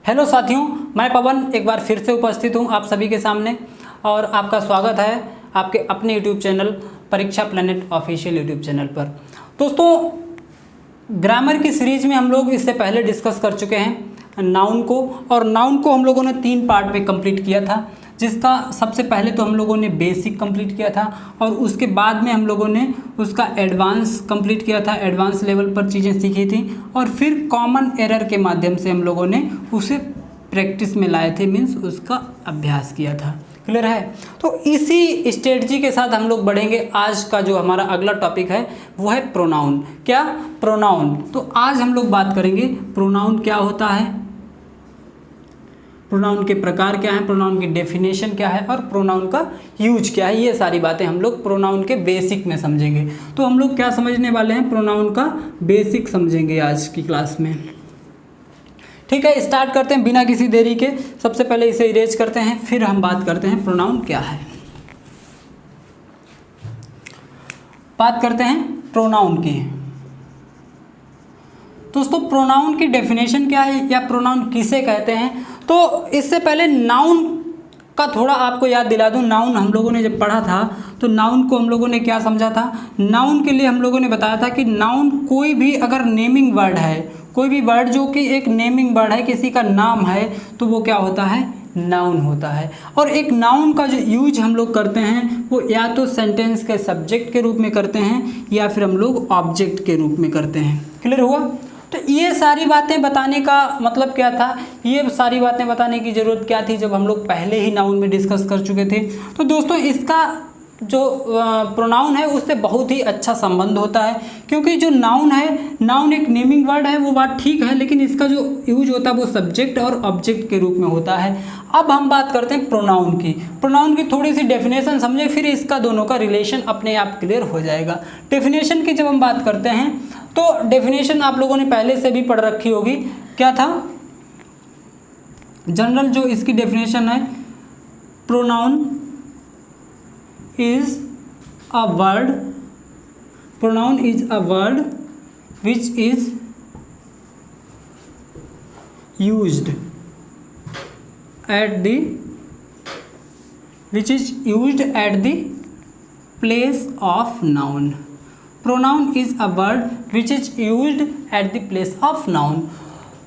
Hello साथियों, मैं पवन एक बार फिर से उपस्थित हूं आप सभी के सामने और आपका स्वागत है आपके अपने यूट्यूब चैनल परीक्षा प्लेनेट ऑफिशियल यूट्यूब चैनल पर। दोस्तों, ग्रामर की सीरीज में हम लोग इससे पहले डिस्कस कर चुके हैं नाउन को, और नाउन को हम लोगों ने 3 पार्ट में कंप्लीट किया था, जिसका सबसे पहले तो हम लोगों ने बेसिक कंप्लीट किया था और उसके बाद में हम लोगों ने उसका एडवांस कंप्लीट किया था, एडवांस लेवल पर चीज़ें सीखी थी और फिर कॉमन एरर के माध्यम से हम लोगों ने उसे प्रैक्टिस में लाए थे, मीन्स उसका अभ्यास किया था। क्लियर है? तो इसी स्ट्रेटजी के साथ हम लोग बढ़ेंगे। आज का जो हमारा अगला टॉपिक है वो है प्रोनाउन। क्या? प्रोनाउन। तो आज हम लोग बात करेंगे प्रोनाउन क्या होता है, प्रोनाउन के प्रकार क्या हैं, प्रोनाउन की डेफिनेशन क्या है और प्रोनाउन का यूज क्या है। ये सारी बातें हम लोग प्रोनाउन के बेसिक में समझेंगे। तो हम लोग क्या समझने वाले हैं? प्रोनाउन का बेसिक समझेंगे आज की क्लास में। ठीक है, स्टार्ट करते हैं बिना किसी देरी के। सबसे पहले इसे इरेज करते हैं, फिर हम बात करते हैं प्रोनाउन क्या है। बात करते हैं प्रोनाउन की। दोस्तों, प्रोनाउन की डेफिनेशन क्या है या प्रोनाउन किसे कहते हैं? तो इससे पहले नाउन का थोड़ा आपको याद दिला दूं। नाउन हम लोगों ने जब पढ़ा था तो नाउन को हम लोगों ने क्या समझा था? नाउन के लिए हम लोगों ने बताया था कि नाउन कोई भी अगर नेमिंग वर्ड है, कोई भी वर्ड जो कि एक नेमिंग वर्ड है, किसी का नाम है, तो वो क्या होता है? नाउन होता है। और एक नाउन का जो यूज हम लोग करते हैं वो या तो सेंटेंस के सब्जेक्ट के रूप में करते हैं या फिर हम लोग ऑब्जेक्ट के रूप में करते हैं। क्लियर हुआ? तो ये सारी बातें बताने का मतलब क्या था? ये सारी बातें बताने की ज़रूरत क्या थी जब हम लोग पहले ही नाउन में डिस्कस कर चुके थे। तो दोस्तों, इसका जो प्रोनाउन है उससे बहुत ही अच्छा संबंध होता है, क्योंकि जो नाउन है, नाउन एक नेमिंग वर्ड है, वो बात ठीक है, लेकिन इसका जो यूज होता है वो सब्जेक्ट और ऑब्जेक्ट के रूप में होता है। अब हम बात करते हैं प्रोनाउन की। प्रोनाउन की थोड़ी सी डेफिनेशन समझे, फिर इसका दोनों का रिलेशन अपने आप क्लियर हो जाएगा। डेफिनेशन की जब हम बात करते हैं तो डेफिनेशन आप लोगों ने पहले से भी पढ़ रखी होगी। क्या था? जनरल जो इसकी डेफिनेशन है, pronoun is a word, pronoun is a word which is used at the place of noun. Pronoun is a word which is used at the place of noun.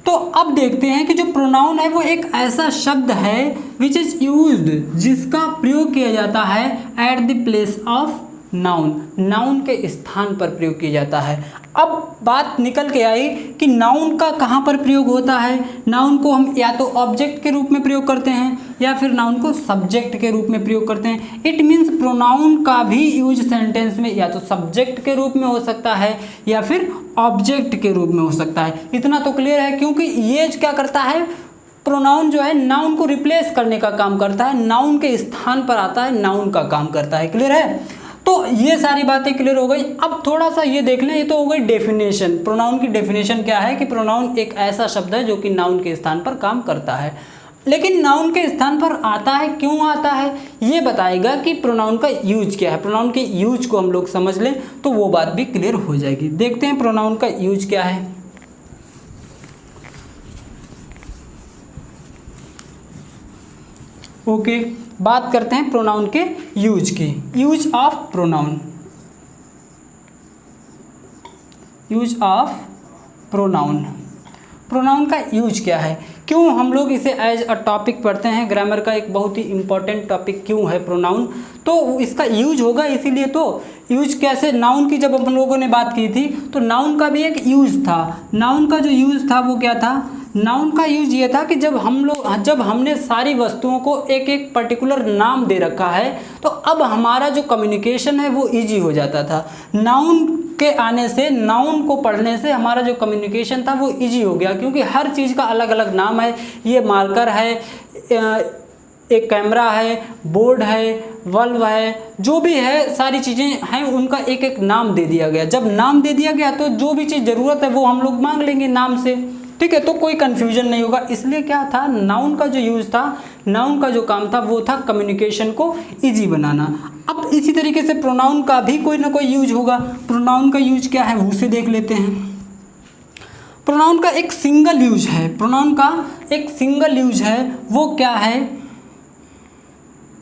तो अब देखते हैं कि जो प्रोनाउन है वो एक ऐसा शब्द है विच इज यूज्ड, जिसका प्रयोग किया जाता है at the place of noun, noun के स्थान पर प्रयोग किया जाता है। अब बात निकल के आई कि नाउन का कहाँ पर प्रयोग होता है। नाउन को हम या तो ऑब्जेक्ट के रूप में प्रयोग करते हैं या फिर नाउन को सब्जेक्ट के रूप में प्रयोग करते हैं। इट मीन्स प्रोनाउन का भी यूज सेंटेंस में या तो सब्जेक्ट के रूप में हो सकता है या फिर ऑब्जेक्ट के रूप में हो सकता है। इतना तो क्लियर है, क्योंकि ये क्या करता है, प्रोनाउन जो है नाउन को रिप्लेस करने का काम करता है, नाउन के स्थान पर आता है, नाउन का काम करता है। क्लियर है? तो ये सारी बातें क्लियर हो गई। अब थोड़ा सा ये देख लें, ये तो हो गई डेफिनेशन। प्रोनाउन की डेफिनेशन क्या है कि प्रोनाउन एक ऐसा शब्द है जो कि नाउन के स्थान पर काम करता है। लेकिन नाउन के स्थान पर आता है, क्यों आता है, ये बताएगा कि प्रोनाउन का यूज क्या है। प्रोनाउन के यूज को हम लोग समझ लें तो वो बात भी क्लियर हो जाएगी। देखते हैं प्रोनाउन का यूज क्या है। ओके, बात करते हैं प्रोनाउन के यूज की। Use of pronoun. Use of pronoun. Pronoun का यूज क्या है? क्यों हम लोग इसे एज अ टॉपिक पढ़ते हैं? ग्रामर का एक बहुत ही इंपॉर्टेंट टॉपिक क्यों है प्रोनाउन? तो इसका यूज होगा, इसीलिए तो। यूज कैसे? नाउन की जब हम लोगों ने बात की थी तो नाउन का भी एक यूज था। नाउन का जो यूज था वो क्या था? नाउन का यूज ये था कि जब हमने सारी वस्तुओं को एक एक पर्टिकुलर नाम दे रखा है तो अब हमारा जो कम्युनिकेशन है वो इजी हो जाता था। नाउन के आने से, नाउन को पढ़ने से हमारा जो कम्युनिकेशन था वो इजी हो गया, क्योंकि हर चीज़ का अलग अलग नाम है। ये मार्कर है, एक कैमरा है, बोर्ड है, बल्ब है, जो भी है सारी चीज़ें हैं, उनका एक एक नाम दे दिया गया। जब नाम दे दिया गया तो जो भी चीज़ ज़रूरत है वो हम लोग मांग लेंगे नाम से। ठीक है, तो कोई कन्फ्यूजन नहीं होगा। इसलिए क्या था, नाउन का जो यूज़ था, नाउन का जो काम था वो था कम्युनिकेशन को इजी बनाना। अब इसी तरीके से प्रोनाउन का भी कोई ना कोई यूज होगा। प्रोनाउन का यूज क्या है उसे देख लेते हैं। प्रोनाउन का एक सिंगल यूज है, प्रोनाउन का एक सिंगल यूज है, वो क्या है?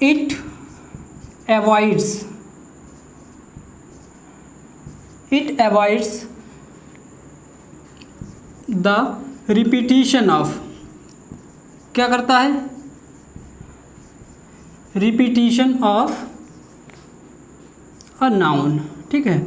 It avoids the repetition of, क्या करता है? रिपीटिशन ऑफ अ नाउन, ठीक है।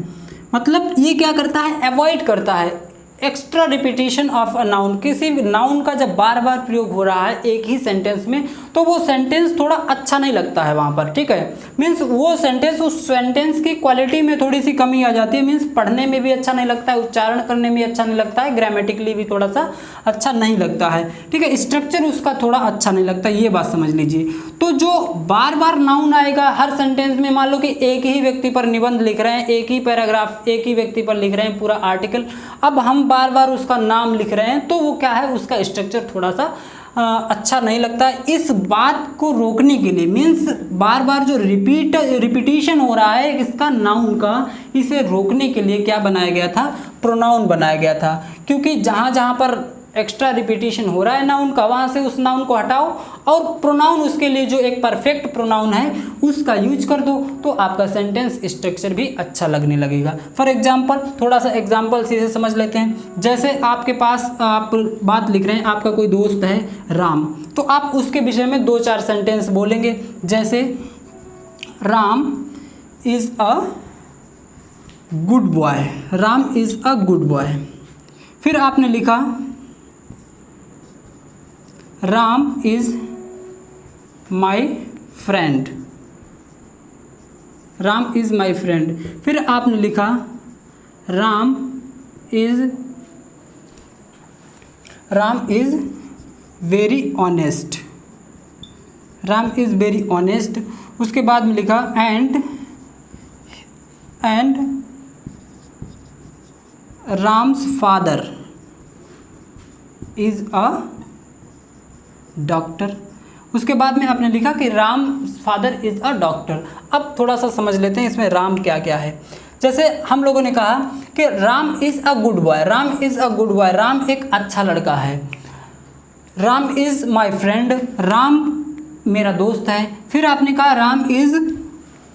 मतलब ये क्या करता है? अवॉइड करता है extra repetition of a noun. किसी नाउन का जब बार बार प्रयोग हो रहा है एक ही सेंटेंस में, तो वो सेंटेंस थोड़ा अच्छा नहीं लगता है वहाँ पर, ठीक है। मीन्स वो सेंटेंस, उस सेंटेंस की क्वालिटी में थोड़ी सी कमी आ जाती है। मीन्स पढ़ने में भी अच्छा नहीं लगता है, उच्चारण करने में अच्छा नहीं लगता है, ग्रामेटिकली भी थोड़ा सा अच्छा नहीं लगता है, ठीक है। स्ट्रक्चर उसका थोड़ा अच्छा नहीं लगता, ये बात समझ लीजिए। तो जो बार बार नाउन आएगा हर सेंटेंस में, मान लो कि एक ही व्यक्ति पर निबंध लिख रहे हैं, एक ही पैराग्राफ एक ही व्यक्ति पर लिख रहे हैं, पूरा आर्टिकल, अब हम बार बार उसका नाम लिख रहे हैं, तो वो क्या है? उसका स्ट्रक्चर थोड़ा सा अच्छा नहीं लगता है। इस बात को रोकने के लिए, मीन्स बार बार जो रिपीटिशन हो रहा है इसका नाउन का, इसे रोकने के लिए क्या बनाया गया था? प्रोनाउन बनाया गया था। क्योंकि जहाँ जहाँ पर एक्स्ट्रा रिपीटिशन हो रहा है नाउन का, वहाँ से उस नाउन को हटाओ और प्रोनाउन उसके लिए जो एक परफेक्ट प्रोनाउन है उसका यूज कर दो, तो आपका सेंटेंस स्ट्रक्चर भी अच्छा लगने लगेगा। फॉर एग्जांपल, थोड़ा सा एग्जांपल से समझ लेते हैं। जैसे आपके पास आप बात लिख रहे हैं, आपका कोई दोस्त है राम, तो आप उसके विषय में 2-4 सेंटेंस बोलेंगे। जैसे Ram is a good boy, Ram is a good boy. फिर आपने लिखा Ram is my friend, Ram is my friend. फिर आपने लिखा Ram is very honest, Ram is very honest. उसके बाद में लिखा and Ram's father is a doctor. उसके बाद में आपने लिखा कि Ram father is a doctor. अब थोड़ा सा समझ लेते हैं इसमें राम क्या क्या है। जैसे हम लोगों ने कहा कि Ram is a good boy, Ram is a good boy, Ram एक अच्छा लड़का है। Ram is my friend, Ram मेरा दोस्त है। फिर आपने कहा Ram is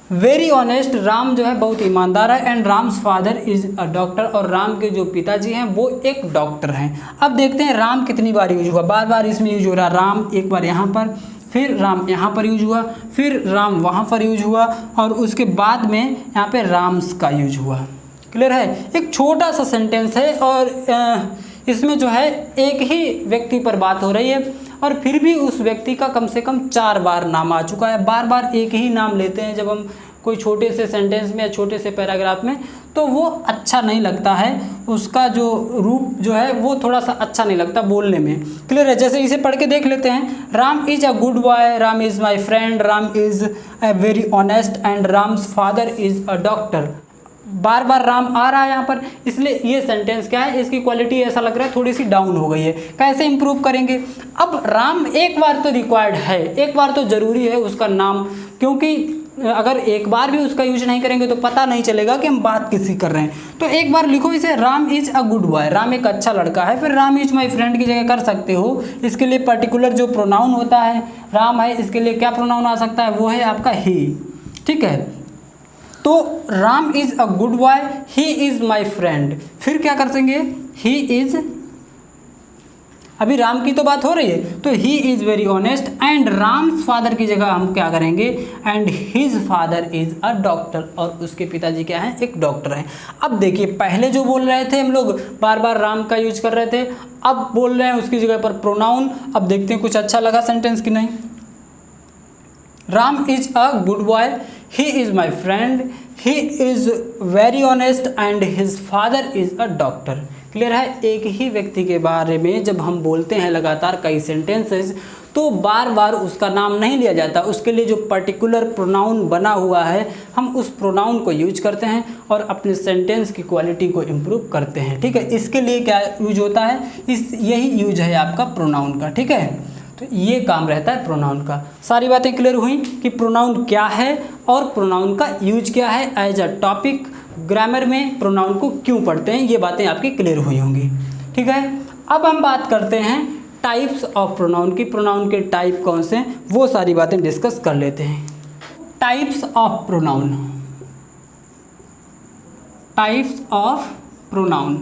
very honest, Ram जो है बहुत ईमानदार है। And Ram's father is a doctor, और राम के जो पिताजी हैं वो एक डॉक्टर हैं। अब देखते हैं राम कितनी बार यूज हुआ। बार बार इसमें यूज हो रहा, राम एक बार यहाँ पर, फिर राम यहाँ पर यूज हुआ, फिर राम वहाँ पर यूज हुआ, और उसके बाद में यहाँ पे राम्स का यूज हुआ। क्लियर है? एक छोटा सा सेंटेंस है और इसमें जो है एक ही व्यक्ति पर बात हो रही है, और फिर भी उस व्यक्ति का कम से कम 4 बार नाम आ चुका है। बार बार एक ही नाम लेते हैं जब हम कोई छोटे से सेंटेंस में या छोटे से पैराग्राफ में, तो वो अच्छा नहीं लगता है, उसका जो रूप जो है वो थोड़ा सा अच्छा नहीं लगता बोलने में। क्लियर है? जैसे इसे पढ़ के देख लेते हैं। Ram is a good boy, Ram is my friend, Ram is a very honest, and Ram's father is a doctor. बार बार राम आ रहा है यहाँ पर, इसलिए ये सेंटेंस क्या है, इसकी क्वालिटी ऐसा लग रहा है थोड़ी सी डाउन हो गई है। कैसे इंप्रूव करेंगे? अब राम एक बार तो रिक्वायर्ड है, एक बार तो ज़रूरी है उसका नाम, क्योंकि अगर एक बार भी उसका यूज नहीं करेंगे तो पता नहीं चलेगा कि हम बात किसकी कर रहे हैं। तो एक बार लिखो इसे, Ram is a good boy, Ram एक अच्छा लड़का है। फिर राम इज़ माई फ्रेंड की जगह कर सकते हो, इसके लिए पर्टिकुलर जो प्रोनाउन होता है, राम है, इसके लिए क्या प्रोनाउन आ सकता है? वो है आपका ही। ठीक है, तो Ram is a good boy, he is my friend. फिर क्या कर देंगे? ही इज़, अभी राम की तो बात हो रही है, तो he is very honest, and Ram's father की जगह हम क्या करेंगे? And his father is a doctor, और उसके पिताजी क्या हैं? एक डॉक्टर हैं। अब देखिए, पहले जो बोल रहे थे हम लोग बार बार राम का यूज कर रहे थे, अब बोल रहे हैं उसकी जगह पर प्रोनाउन। अब देखते हैं कुछ अच्छा लगा सेंटेंस कि नहीं। Ram is a good boy, he is my friend, he is very honest, and his father is a doctor. Clear है? एक ही व्यक्ति के बारे में जब हम बोलते हैं लगातार कई सेंटेंसेस, तो बार बार उसका नाम नहीं लिया जाता, उसके लिए जो पर्टिकुलर प्रोनाउन बना हुआ है हम उस प्रोनाउन को यूज करते हैं और अपने सेंटेंस की क्वालिटी को इम्प्रूव करते हैं। ठीक है, इसके लिए क्या यूज होता है? यही यूज है आपका प्रोनाउन का। ठीक है, तो ये काम रहता है प्रोनाउन का। सारी बातें क्लियर हुई कि प्रोनाउन क्या है और प्रोनाउन का यूज क्या है एज अ टॉपिक। ग्रामर में प्रोनाउन को क्यों पढ़ते हैं, ये बातें आपकी क्लियर हुई होंगी। ठीक है, अब हम बात करते हैं टाइप्स ऑफ प्रोनाउन की, प्रोनाउन के टाइप कौन से हैं वो सारी बातें डिस्कस कर लेते हैं। Types of pronoun, types of pronoun,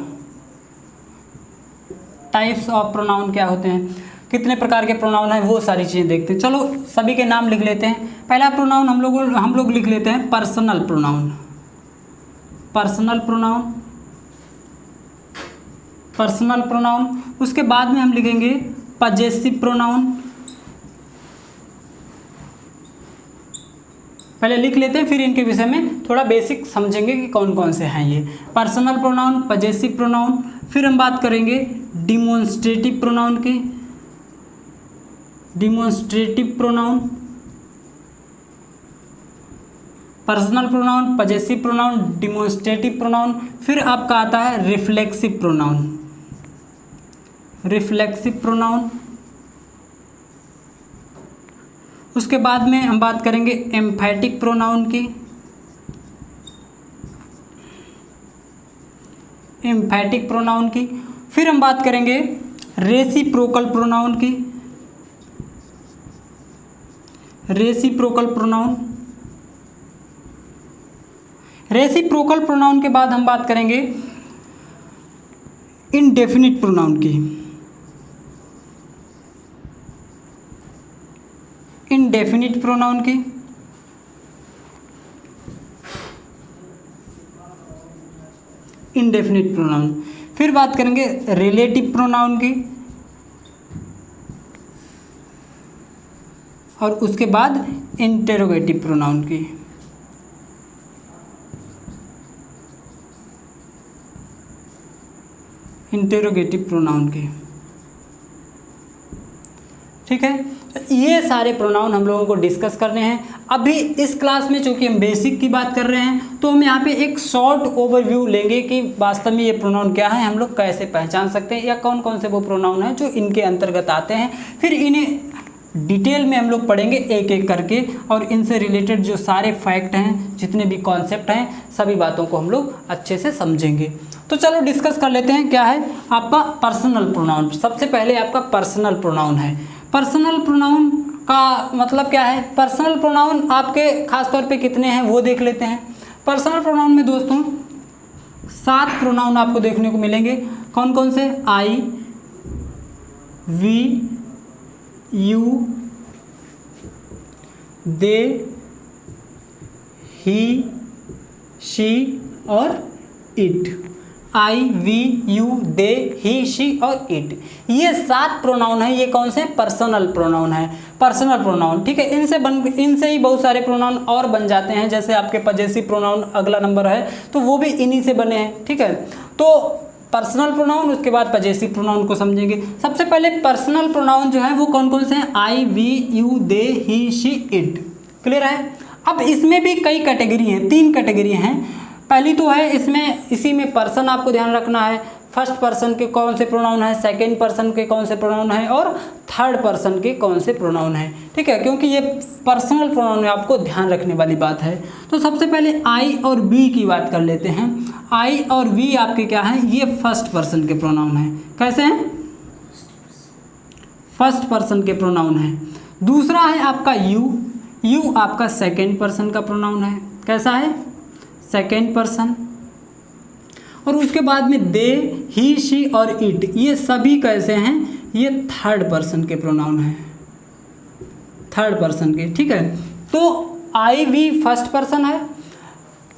types of pronoun क्या होते हैं, कितने प्रकार के प्रोनाउन हैं वो सारी चीज़ें देखते हैं। चलो सभी के नाम लिख लेते हैं। पहला प्रोनाउन हम लोग लिख लेते हैं personal pronoun, personal pronoun, personal pronoun. उसके बाद में हम लिखेंगे पजेसिव प्रोनाउन, पहले लिख लेते हैं फिर इनके विषय में थोड़ा बेसिक समझेंगे कि कौन कौन से हैं ये। पर्सनल प्रोनाउन, पजेसिव प्रोनाउन, फिर हम बात करेंगे डिमोन्स्ट्रेटिव प्रोनाउन की, demonstrative pronoun, personal pronoun, possessive pronoun, demonstrative pronoun. फिर आपका आता है रिफ्लेक्सिव प्रोनाउन, रिफ्लेक्सिव प्रोनाउन। उसके बाद में हम बात करेंगे एम्फैटिक प्रोनाउन की, एम्फैटिक प्रोनाउन की। फिर हम बात करेंगे रेसिप्रोकल प्रोनाउन की, रेसिप्रोकल प्रोनाउन। रेसिप्रोकल प्रोनाउन के बाद हम बात करेंगे इनडेफिनिट प्रोनाउन की, इनडेफिनिट प्रोनाउन की। Indefinite pronoun. फिर बात करेंगे रिलेटिव प्रोनाउन की, और उसके बाद इंटेरोगेटिव प्रोनाउन की। इंटेरोगेटिव प्रोनाउन की, ठीक है। तो ये सारे प्रोनाउन हम लोगों को डिस्कस करने हैं। अभी इस क्लास में चूंकि हम बेसिक की बात कर रहे हैं तो हम यहाँ पे एक शॉर्ट ओवरव्यू लेंगे कि वास्तव में ये प्रोनाउन क्या है, हम लोग कैसे पहचान सकते हैं, या कौन कौन से वो प्रोनाउन हैं जो इनके अंतर्गत आते हैं। फिर इन्हें डिटेल में हम लोग पढ़ेंगे एक एक करके, और इनसे रिलेटेड जो सारे फैक्ट हैं, जितने भी कॉन्सेप्ट हैं, सभी बातों को हम लोग अच्छे से समझेंगे। तो चलो डिस्कस कर लेते हैं। क्या है आपका पर्सनल प्रोनाउन। सबसे पहले आपका पर्सनल प्रोनाउन है। पर्सनल प्रोनाउन का मतलब क्या है, पर्सनल प्रोनाउन आपके खास तौर पे कितने हैं वो देख लेते हैं। पर्सनल प्रोनाउन में दोस्तों 7 प्रोनाउन आपको देखने को मिलेंगे। कौन कौन से? I, we, you, they, he, she और it. I, we, you, they, he, she और इट, ये 7 प्रोनाउन है। ये कौन से? पर्सनल प्रोनाउन है, पर्सनल प्रोनाउन, ठीक है। इनसे ही बहुत सारे प्रोनाउन और बन जाते हैं, जैसे आपके पजेसिव प्रोनाउन अगला नंबर है तो वो भी इन्हीं से बने हैं, ठीक है। तो पर्सनल प्रोनाउन, उसके बाद पजेसिव प्रोनाउन को समझेंगे। सबसे पहले पर्सनल प्रोनाउन जो है वो कौन कौन से हैं? I, we, you, they, he, she, it. Clear है। अब इसमें भी कई कैटेगरी हैं, 3 कैटेगरी हैं। पहली तो है इसमें, इसी में पर्सन आपको ध्यान रखना है। फर्स्ट पर्सन के कौन से प्रोनाउन है, सेकंड पर्सन के कौन से प्रोनाउन है, और थर्ड पर्सन के कौन से प्रोनाउन है, ठीक है। क्योंकि ये पर्सनल प्रोनाउन में आपको ध्यान रखने वाली बात है। तो सबसे पहले आई और वी की बात कर लेते हैं। आई और वी आपके क्या हैं? ये फर्स्ट पर्सन के प्रोनाउन हैं। कैसे हैं? फर्स्ट पर्सन के प्रोनाउन है। दूसरा है आपका यू। यू आपका सेकंड पर्सन का प्रोनाउन है। कैसा है? Second person. और उसके बाद में दे, ही, शी और इट, ये सभी कैसे हैं? ये थर्ड पर्सन के प्रोनाउन हैं, थर्ड पर्सन के, ठीक है। तो आई, वी फर्स्ट पर्सन है,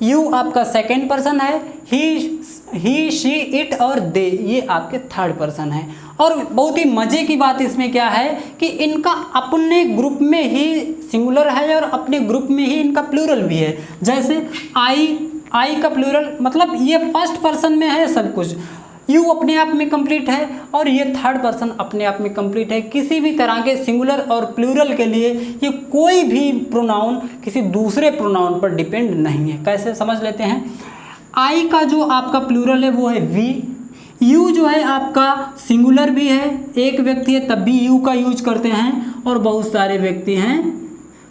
यू आपका सेकंड पर्सन है, ही, शी, इट और दे ये आपके थर्ड पर्सन है। और बहुत ही मज़े की बात इसमें क्या है कि इनका अपने ग्रुप में ही सिंगुलर है और अपने ग्रुप में ही इनका प्लूरल भी है। जैसे आई का प्लूरल मतलब ये फर्स्ट पर्सन में है सब कुछ, यू अपने आप में कंप्लीट है और ये थर्ड पर्सन अपने आप में कंप्लीट है। किसी भी तरह के सिंगुलर और प्लूरल के लिए ये कोई भी प्रोनाउन किसी दूसरे प्रोनाउन पर डिपेंड नहीं है। कैसे समझ लेते हैं। आई का जो आपका प्लूरल है वो है वी। यू जो है आपका सिंगुलर भी है, एक व्यक्ति है तब भी यू का यूज करते हैं, और बहुत सारे व्यक्ति हैं,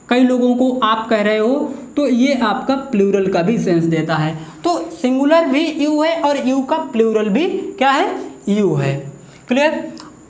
कई लोगों को आप कह रहे हो, तो ये आपका प्लूरल का भी सेंस देता है। तो सिंगुलर भी यू है और यू का प्लूरल भी क्या है? यू है। क्लियर।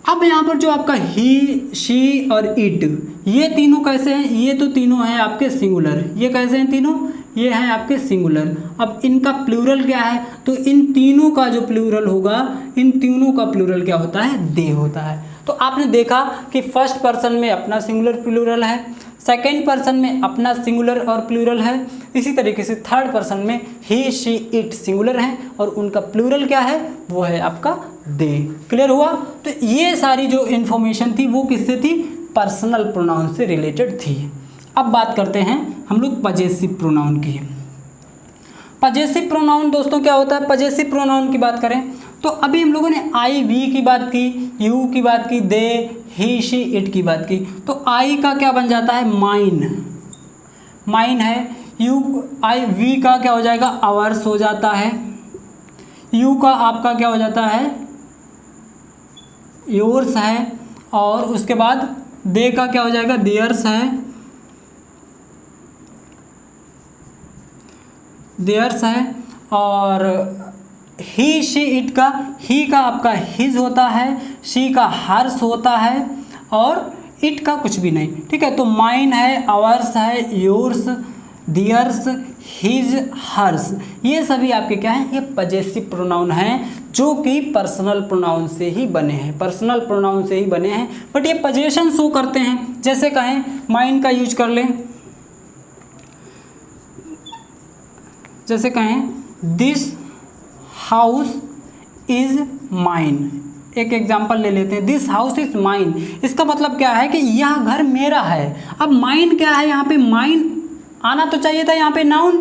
अब यहाँ पर जो आपका ही, शी और इट, ये तीनों कैसे हैं? ये तो तीनों हैं आपके सिंगुलर। ये कैसे हैं तीनों? ये हैं आपके सिंगुलर। अब इनका प्लूरल क्या है? तो इन तीनों का जो प्लूरल होगा, इन तीनों का प्लूरल क्या होता है? दे होता है। तो आपने देखा कि फर्स्ट पर्सन में अपना सिंगुलर प्लूरल है, सेकेंड पर्सन में अपना सिंगुलर और प्लूरल है, इसी तरीके से थर्ड पर्सन में ही, शी, इट सिंगुलर हैं और उनका प्लूरल क्या है? वो है आपका दे। क्लियर हुआ? तो ये सारी जो इन्फॉर्मेशन थी वो किससे थी? पर्सनल प्रोनाउन से रिलेटेड थी। अब बात करते हैं हम लोग पजेसिव प्रोनाउन की। पजेसिव प्रोनाउन दोस्तों क्या होता है? पजेसिव प्रोनाउन की बात करें तो अभी हम लोगों ने आई, वी की बात की, यू की बात की, दे, ही, शी, इट की बात की। तो आई का क्या बन जाता है? माइन, माइन है। यू, आई, वी का क्या हो जाएगा? आवर्स हो जाता है। यू का आपका क्या हो जाता है? योर्स है। और उसके बाद दे का क्या हो जाएगा? देयर्स है, देयर्स है। और ही, शी, इट का, ही का आपका हिज होता है, शी का हर्स होता है और इट का कुछ भी नहीं। ठीक है। तो माइन है, आवर्स है, योर्स, दियर्स, हिज, हर्स, ये सभी आपके क्या हैं? ये पजेसिव प्रोनाउन हैं जो कि पर्सनल प्रोनाउन से ही बने हैं, पर्सनल प्रोनाउन से ही बने हैं, बट ये पजेशन शो करते हैं। जैसे कहें माइन का यूज कर लें, जैसे कहें दिस हाउस इज माइन। एक एग्जाम्पल ले लेते हैं, दिस हाउस इज माइन। इसका मतलब क्या है कि यह घर मेरा है। अब माइन क्या है? यहाँ पे माइन आना तो चाहिए था यहाँ पे नाउन,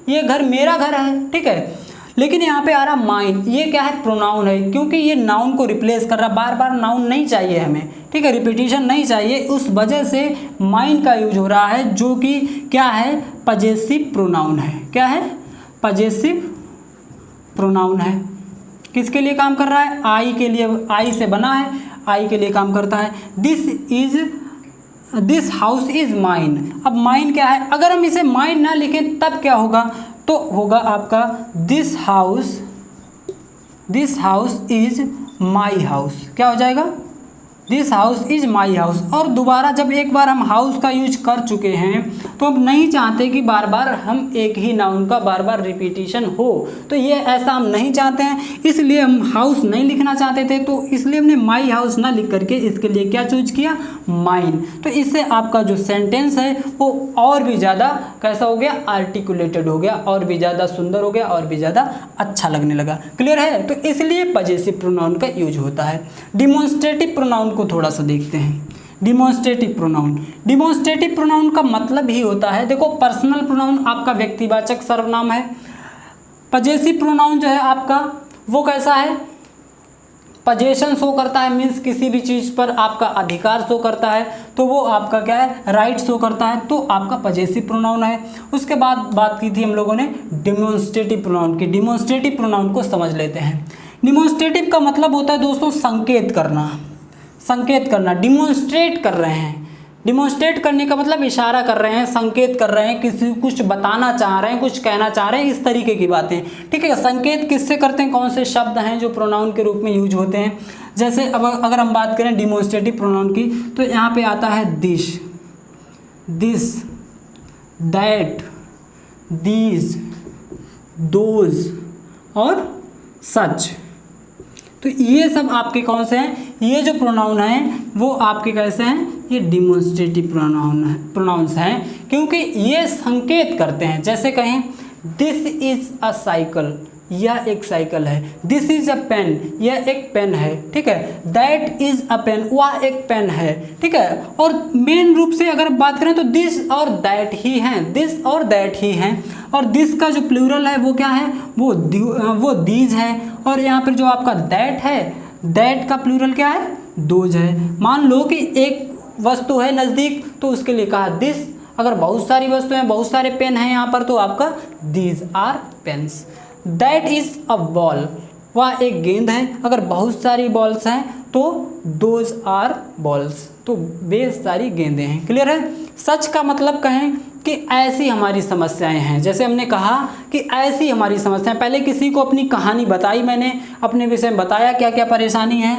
ये घर मेरा घर है। ठीक है। लेकिन यहाँ पे आ रहा माइन, ये क्या है? प्रोनाउन है, क्योंकि ये नाउन को रिप्लेस कर रहा। बार बार नाउन नहीं चाहिए हमें, ठीक है, रिपीटिशन नहीं चाहिए, उस वजह से माइन का यूज हो रहा है जो कि क्या है? पजेसिव प्रोनाउन है। क्या है? पजेसिव प्रोनाउन है। किसके लिए काम कर रहा है? आई के लिए, आई से बना है, आई के लिए काम करता है। This house is mine. अब माइन क्या है? अगर हम इसे माइन ना लिखें तब क्या होगा? तो होगा आपका this house is my house. क्या हो जाएगा? This house is my house. और दोबारा जब एक बार हम हाउस का यूज कर चुके हैं तो अब नहीं चाहते कि बार बार हम एक ही नाउन का बार बार रिपीटिशन हो, तो ये ऐसा हम नहीं चाहते हैं, इसलिए हम हाउस नहीं लिखना चाहते थे, तो इसलिए हमने माई हाउस ना लिख करके इसके लिए क्या चूज किया? माइन। तो इससे आपका जो सेंटेंस है वो और भी ज़्यादा कैसा हो गया? आर्टिकुलेटेड हो गया, और भी ज़्यादा सुंदर हो गया, और भी ज़्यादा अच्छा लगने लगा। क्लियर है? तो इसलिए पजेसिव प्रोनाउन का यूज होता है। डिमॉन्स्ट्रेटिव प्रोनाउन को थोड़ा सा देखते हैं। डिमॉन्स्ट्रेटिव प्रोनाउन, डिमॉन्स्ट्रेटिव प्रोनाउन का मतलब ही होता है, देखो पर्सनल प्रोनाउन आपका व्यक्तिवाचक सर्वनाम है, पजेसिव प्रोनाउन जो है आपका वो कैसा है? पजेशन शो करता है, मीन्स किसी भी चीज़ पर आपका अधिकार शो करता है, तो वो आपका क्या है? राइट शो करता है, तो आपका पजेसिव प्रोनाउन है। उसके बाद बात की थी हम लोगों ने डिमॉन्स्ट्रेटिव प्रोनाउन की। डिमॉन्स्ट्रेटिव प्रोनाउन को समझ लेते हैं। डिमॉन्स्ट्रेटिव का मतलब होता है दोस्तों संकेत करना, संकेत करना, डिमॉन्स्ट्रेट कर रहे हैं। डिमॉन्स्ट्रेट करने का मतलब इशारा कर रहे हैं, संकेत कर रहे हैं, किसी कुछ बताना चाह रहे हैं, कुछ कहना चाह रहे हैं, इस तरीके की बातें। ठीक है। संकेत किससे करते हैं? कौन से शब्द हैं जो प्रोनाउन के रूप में यूज होते हैं? जैसे अब अगर हम बात करें डिमॉन्स्ट्रेटिव प्रोनाउन की, तो यहाँ पे आता है दिस, दैट, दीज, दोज और सच। तो ये सब आपके कौन से हैं? ये जो प्रोनाउन हैं वो आपके कैसे हैं? ये डिमॉन्स्ट्रेटिव प्रोनाउंस हैं, क्योंकि ये संकेत करते हैं। जैसे कहें दिस इज अ साइकिल, यह एक साइकिल है। दिस इज अ पेन, यह एक पेन है। ठीक है। दैट इज अ पेन, वह एक पेन है। ठीक है। और मेन रूप से अगर बात करें तो दिस और दैट ही हैं, दिस और दैट ही हैं। और दिस का जो प्लूरल है वो क्या है? वो दीज है। और यहाँ पर जो आपका दैट है, दैट का प्लूरल क्या है? दोज है। मान लो कि एक वस्तु है नज़दीक, तो उसके लिए कहा दिस। अगर बहुत सारी वस्तुएं हैं, बहुत सारे पेन हैं यहाँ पर, तो आपका these are pens. That is a ball, वह एक गेंद है। अगर बहुत सारी बॉल्स हैं तो दोज आर बॉल्स, तो वे सारी गेंदें हैं। क्लियर है। सच का मतलब कहें कि ऐसी हमारी समस्याएं हैं। जैसे हमने कहा कि ऐसी हमारी समस्याएं, पहले किसी को अपनी कहानी बताई, मैंने अपने विषय में बताया क्या क्या परेशानी है,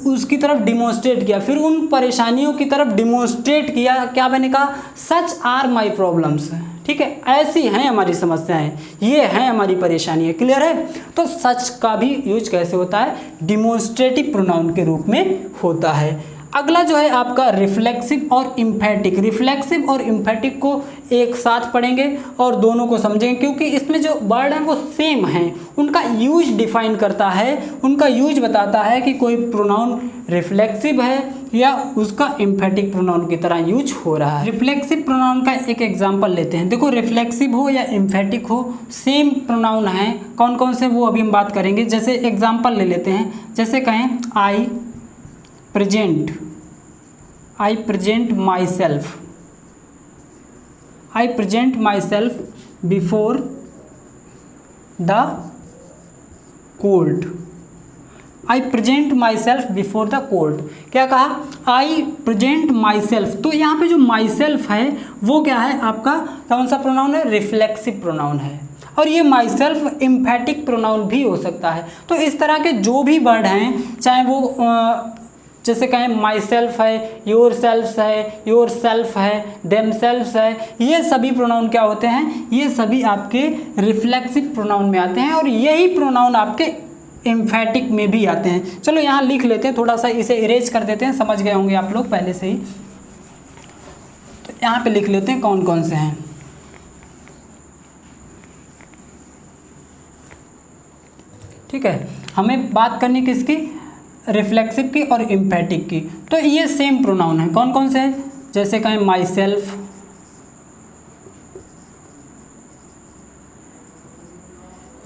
उसकी तरफ डिमोन्स्ट्रेट किया, फिर उन परेशानियों की तरफ डिमोन्स्ट्रेट किया, क्या मैंने कहा, सच आर माई प्रॉब्लम्स। ठीक है, ऐसी हैं हमारी समस्याएं, ये हैं हमारी परेशानियां। क्लियर है। तो सच का भी यूज कैसे होता है, डिमोन्स्ट्रेटिव प्रोनाउन के रूप में होता है। अगला जो है आपका रिफ्लेक्सिव और इम्फेटिक। रिफ्लेक्सिव और इम्फेटिक को एक साथ पढ़ेंगे और दोनों को समझेंगे, क्योंकि इसमें जो वर्ड हैं वो सेम हैं, उनका यूज डिफाइन करता है, उनका यूज बताता है कि कोई प्रोनाउन रिफ्लेक्सिव है या उसका इम्फेटिक प्रोनाउन की तरह यूज हो रहा है। रिफ्लेक्सिव प्रोनाउन का एक एग्जांपल लेते हैं। देखो, रिफ्लेक्सिव हो या इम्फेटिक हो, सेम प्रोनाउन हैं। कौन कौन से वो अभी हम बात करेंगे। जैसे एग्जांपल ले लेते हैं, जैसे कहें आई present myself before the court। I present myself before the court. क्या कहा, आई प्रेजेंट माई सेल्फ। तो यहाँ पे जो माई सेल्फ है वो क्या है आपका, कौन सा प्रोनाउन है, रिफ्लेक्सिव प्रोनाउन है। और ये माई सेल्फ इम्फेटिक प्रोनाउन भी हो सकता है। तो इस तरह के जो भी वर्ड हैं, चाहे वो जैसे कहें माई सेल्फ है, योर सेल्फ है, योर सेल्फ है, देम सेल्फ है, ये सभी प्रोनाउन क्या होते हैं, ये सभी आपके रिफ्लेक्सिव प्रोनाउन में आते हैं और यही प्रोनाउन आपके एम्फेटिक में भी आते हैं। चलो यहाँ लिख लेते हैं, थोड़ा सा इसे इरेज कर देते हैं, समझ गए होंगे आप लोग पहले से ही। तो यहाँ पे लिख लेते हैं कौन कौन से हैं। ठीक है, हमें बात करनी किसकी, रिफ्लेक्सिव की और इम्फेटिक की। तो ये सेम प्रोनाउन है। कौन कौन से हैं, जैसे कहें माई सेल्फ,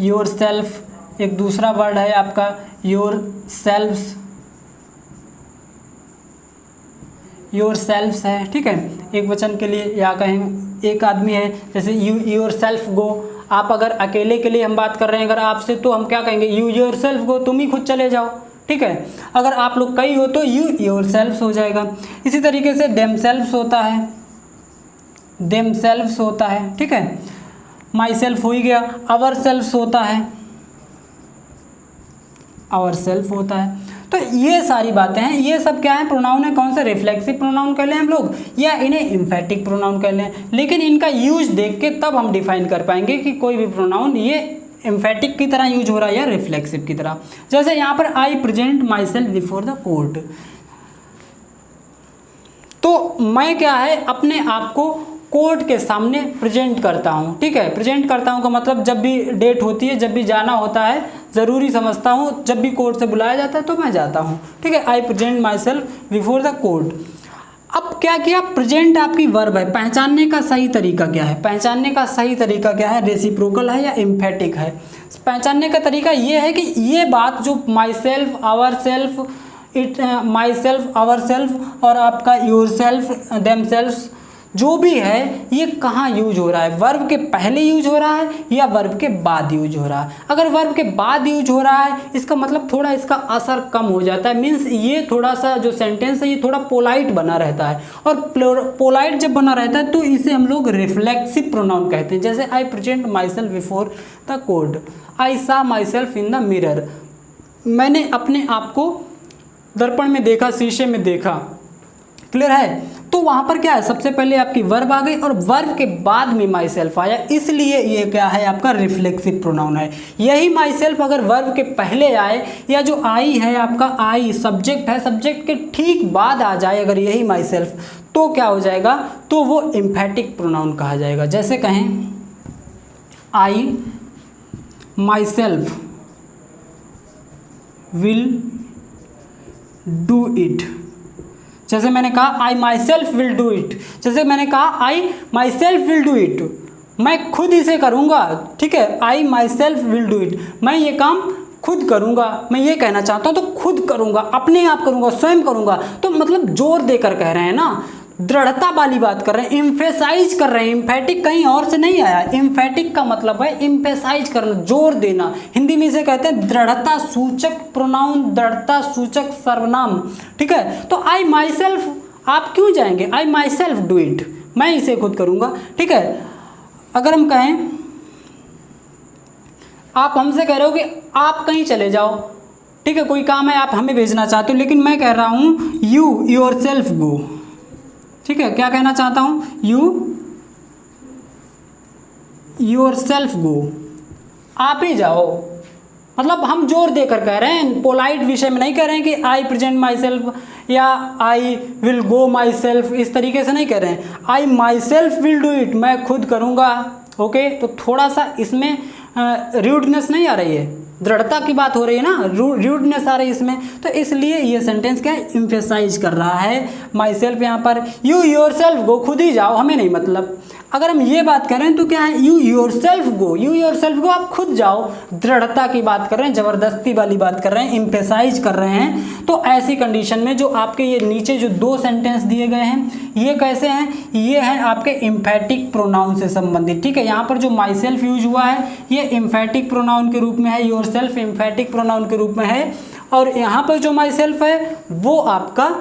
योर सेल्फ, एक दूसरा वर्ड है आपका योर सेल्व्स, योर सेल्व्स है। ठीक है, एक वचन के लिए, या कहें एक आदमी है, जैसे यू योर सेल्फ गो। आप अगर अकेले के लिए हम बात कर रहे हैं अगर आपसे, तो हम क्या कहेंगे, यू योर सेल्फ गो, तुम ही खुद चले जाओ। ठीक है, अगर आप लोग कई हो तो यू योर सेल्फ्स हो जाएगा। इसी तरीके से देम सेल्फ्स होता है, देम सेल्फ्स होता है। ठीक है, माई सेल्फ हो ही गया। आवर सेल्फ्स होता है, आवर सेल्फ होता है। तो ये सारी बातें हैं, ये सब क्या है, प्रोनाउन है। कौन सा, रिफ्लेक्सिव प्रोनाउन कह लें हम लोग, या इन्हें इम्फेटिक प्रोनाउन कह लें। लेकिन इनका यूज देख के तब हम डिफाइन कर पाएंगे कि कोई भी प्रोनाउन ये एम्फेटिक की तरह यूज हो रहा है या रिफ्लेक्सिव की तरह। जैसे यहाँ पर I present myself before the court, तो मैं क्या है, अपने आप को कोर्ट के सामने प्रेजेंट करता हूँ। ठीक है, प्रेजेंट करता हूँ का मतलब जब भी डेट होती है, जब भी जाना होता है, ज़रूरी समझता हूँ, जब भी कोर्ट से बुलाया जाता है तो मैं जाता हूँ। ठीक है, I present myself before the court. अब क्या किया, प्रेजेंट आपकी वर्ब है। पहचानने का सही तरीका क्या है, पहचानने का सही तरीका क्या है, रेसिप्रोकल है या एम्फेटिक है। पहचानने का तरीका ये है कि ये बात जो myself, ourself, it, myself, ourself और आपका योर सेल्फ, देम सेल्फ, जो भी है ये कहाँ यूज हो रहा है, वर्ब के पहले यूज हो रहा है या वर्ब के बाद यूज हो रहा है। अगर वर्ब के बाद यूज हो रहा है, इसका मतलब थोड़ा इसका असर कम हो जाता है। मीन्स ये थोड़ा सा जो सेंटेंस है ये थोड़ा पोलाइट बना रहता है, और पोलाइट जब बना रहता है तो इसे हम लोग रिफ्लेक्सिव प्रोनाउन कहते हैं। जैसे I present myself before the court, I saw myself in the mirror, मैंने अपने आप को दर्पण में देखा, शीशे में देखा। क्लियर है। तो वहाँ पर क्या है, सबसे पहले आपकी वर्ब आ गई और वर्ब के बाद में माई सेल्फ आया, इसलिए ये क्या है आपका रिफ्लेक्सिव प्रोनाउन है। यही माई सेल्फ अगर वर्ब के पहले आए, या जो आई है आपका, आई सब्जेक्ट है, सब्जेक्ट के ठीक बाद आ जाए अगर यही माई सेल्फ, तो क्या हो जाएगा, तो वो एम्फेटिक प्रोनाउन कहा जाएगा। जैसे कहें I myself will do it, जैसे मैंने कहा I myself will do it, जैसे मैंने कहा I myself will do it, मैं खुद इसे करूँगा। ठीक है, I myself will do it, मैं ये काम खुद करूँगा, मैं ये कहना चाहता हूँ तो खुद करूँगा, अपने आप करूँगा, स्वयं करूँगा। तो मतलब जोर देकर कह रहे हैं ना, दृढ़ता वाली बात कर रहे हैं, इम्फेसाइज कर रहे हैं। इम्फेटिक कहीं और से नहीं आया, इम्फेटिक का मतलब है इम्फेसाइज करना, जोर देना। हिंदी में इसे कहते हैं दृढ़ता सूचक प्रोनाउन, दृढ़ता सूचक सर्वनाम। ठीक है, तो आई माई सेल्फ आप क्यों जाएंगे, आई माई सेल्फ डू इट, मैं इसे खुद करूंगा। ठीक है, अगर हम कहें आप हमसे कह रहे हो कि आप कहीं चले जाओ, ठीक है, कोई काम है आप हमें भेजना चाहते हो, लेकिन मैं कह रहा हूं यू योर सेल्फ गो। ठीक है, क्या कहना चाहता हूं, यू योर सेल्फ गो, आप ही जाओ। मतलब हम जोर देकर कह रहे हैं, पोलाइट विषय में नहीं कह रहे हैं कि आई प्रेजेंट माई सेल्फ या I will go my self, इस तरीके से नहीं कह रहे हैं। I myself will do it, मैं खुद करूँगा। ओके, तो थोड़ा सा इसमें रूडनेस नहीं आ रही है, दृढ़ता की बात हो रही है ना, रूडनेस आ रही है इसमें, तो इसलिए ये सेंटेंस क्या है, इम्फेसाइज कर रहा है माई सेल्फ। यहाँ पर यू योर सेल्फ गो, खुद ही जाओ, हमें नहीं मतलब। अगर हम ये बात करें तो क्या है, you your self go, you your self गो, आप खुद जाओ। दृढ़ता की बात कर रहे हैं, ज़बरदस्ती वाली बात कर रहे हैं, इम्फेसाइज कर रहे हैं। तो ऐसी कंडीशन में जो आपके ये नीचे जो दो सेंटेंस दिए गए हैं, ये कैसे हैं, ये हैं आपके इम्फेटिक प्रोनाउन से संबंधित। ठीक है, यहाँ पर जो माई सेल्फ यूज हुआ है ये इम्फेटिक प्रोनाउन के रूप में है, योर सेल्फ इम्फेटिक प्रोनाउन के रूप में है, और यहाँ पर जो माई सेल्फ है वो आपका